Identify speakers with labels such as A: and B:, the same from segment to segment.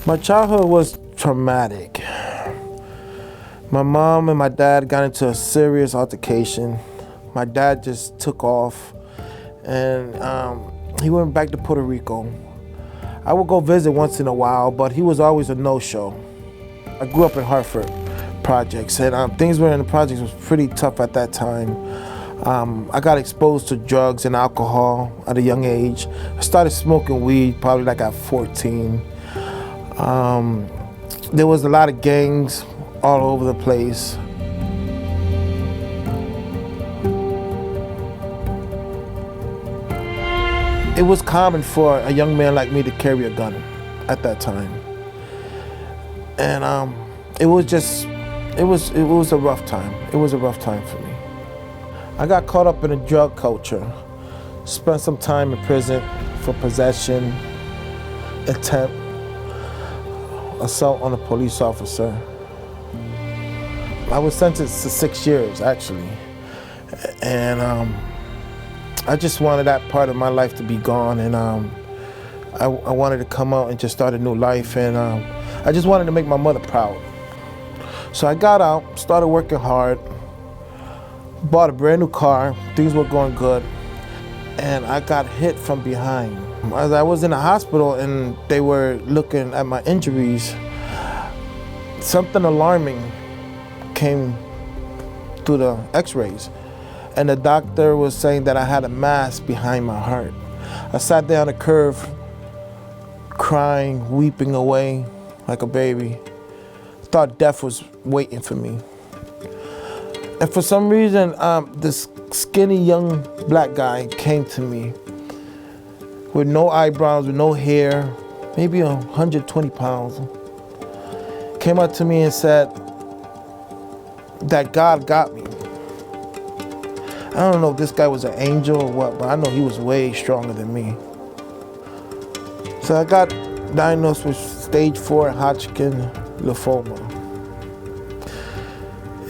A: My childhood was traumatic. My mom and my dad got into a serious altercation. My dad just took off and he went back to Puerto Rico. I would go visit once in a while, but he was always a no-show. I grew up in Hartford projects, and things were in the projects was pretty tough at that time. I got exposed to drugs and alcohol at a young age. I started smoking weed probably like at 14. There was a lot of gangs all over the place. It was common for a young man like me to carry a gun at that time. And it was a rough time. It was a rough time for me. I got caught up in a drug culture, spent some time in prison for possession, attempt, assault on a police officer. I was sentenced to 6 years, actually. And I just wanted that part of my life to be gone, and I wanted to come out and just start a new life, and I just wanted to make my mother proud. So I got out, started working hard, bought a brand new car, things were going good, and I got hit from behind. As I was in the hospital and they were looking at my injuries, something alarming came through the x-rays. And the doctor was saying that I had a mass behind my heart. I sat there on the curve, crying, weeping away like a baby. Thought death was waiting for me. And for some reason, this skinny young black guy came to me with no eyebrows, with no hair, maybe 120 pounds. Came up to me and said that God got me. I don't know if this guy was an angel or what, but I know he was way stronger than me. So I got diagnosed with stage 4 Hodgkin lymphoma.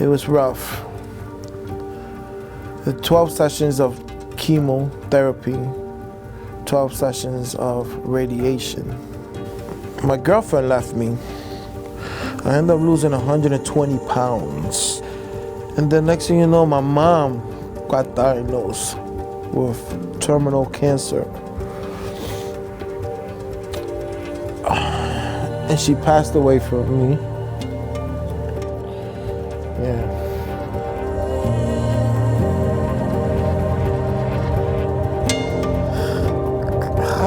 A: It was rough. The 12 sessions of chemotherapy, 12 sessions of radiation. My girlfriend left me. I ended up losing 120 pounds. And the next thing you know, my mom got diagnosed with terminal cancer. And she passed away from me. Yeah.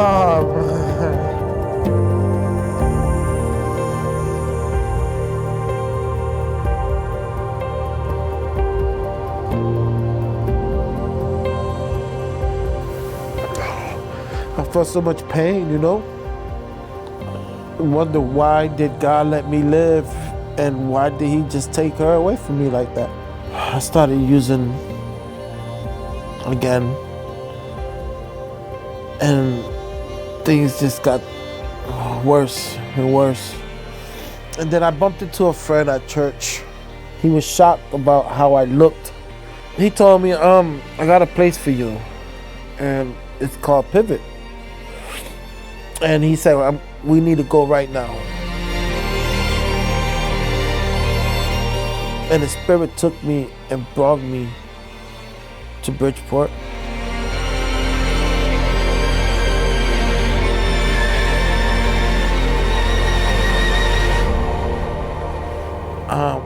A: Oh, man. I felt so much pain, you know? I wonder, why did God let me live, and why did he just take her away from me like that? I started using again, and things just got worse and worse. And then I bumped into a friend at church. He was shocked about how I looked. He told me, I got a place for you, and it's called Pivot. And he said, we need to go right now. And the Spirit took me and brought me to Bridgeport.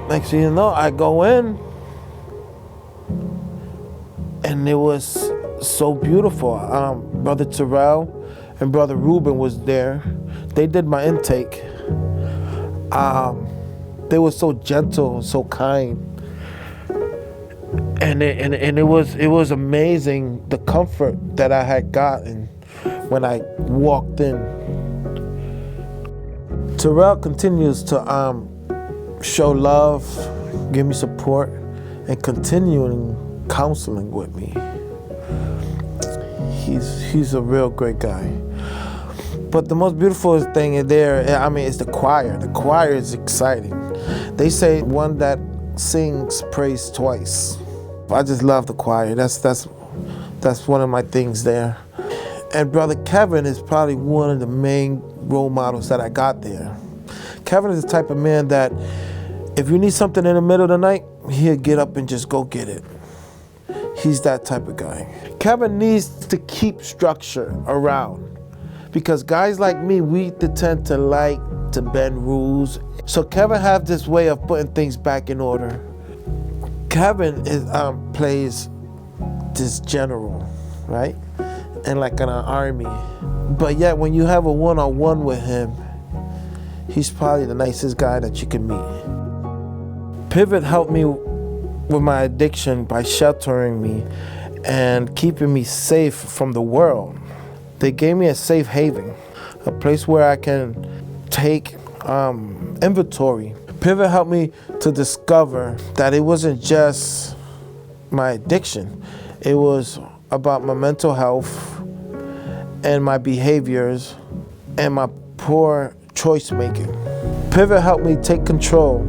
A: Next thing you know, I go in, and it was so beautiful. Brother Terrell and Brother Ruben was there. They did my intake. They were so gentle, so kind, and it was amazing the comfort that I had gotten when I walked in. Terrell continues to show love, give me support, and continuing counseling with me. He's a real great guy. But the most beautiful thing in there, is the choir. The choir is exciting. They say one that sings prays twice. I just love the choir. That's one of my things there. And Brother Kevin is probably one of the main role models that I got there. Kevin is the type of man that if you need something in the middle of the night, he'll get up and just go get it. He's that type of guy. Kevin needs to keep structure around because guys like me, we tend to like to bend rules. So Kevin has this way of putting things back in order. Kevin plays this general, right? And like in an army. But yet when you have a one-on-one with him, he's probably the nicest guy that you can meet. Pivot helped me with my addiction by sheltering me and keeping me safe from the world. They gave me a safe haven, a place where I can take inventory. Pivot helped me to discover that it wasn't just my addiction. It was about my mental health and my behaviors and my poor choice making. Pivot helped me take control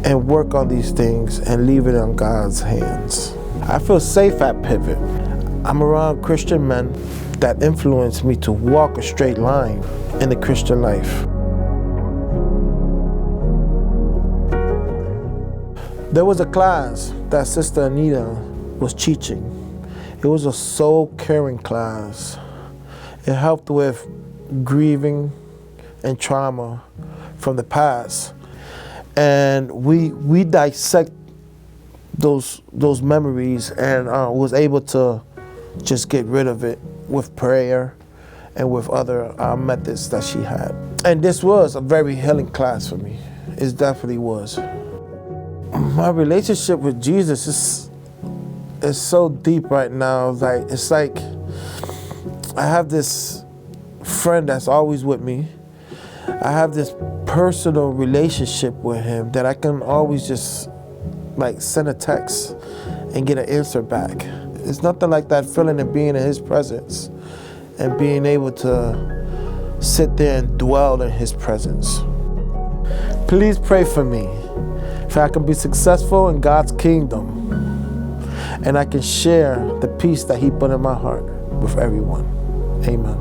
A: and work on these things and leave it in God's hands. I feel safe at Pivot. I'm around Christian men that influence me to walk a straight line in the Christian life. There was a class that Sister Anita was teaching. It was a soul caring class. It helped with grieving and trauma from the past. And we dissect those memories and was able to just get rid of it with prayer and with other methods that she had. And this was a very healing class for me. It definitely was. My relationship with Jesus is so deep right now. It's like I have this friend that's always with me. I have this personal relationship with him that I can always just like send a text and get an answer back. It's nothing like that feeling of being in his presence and being able to sit there and dwell in his presence. Please pray for me so I can be successful in God's kingdom and I can share the peace that he put in my heart with everyone. Amen.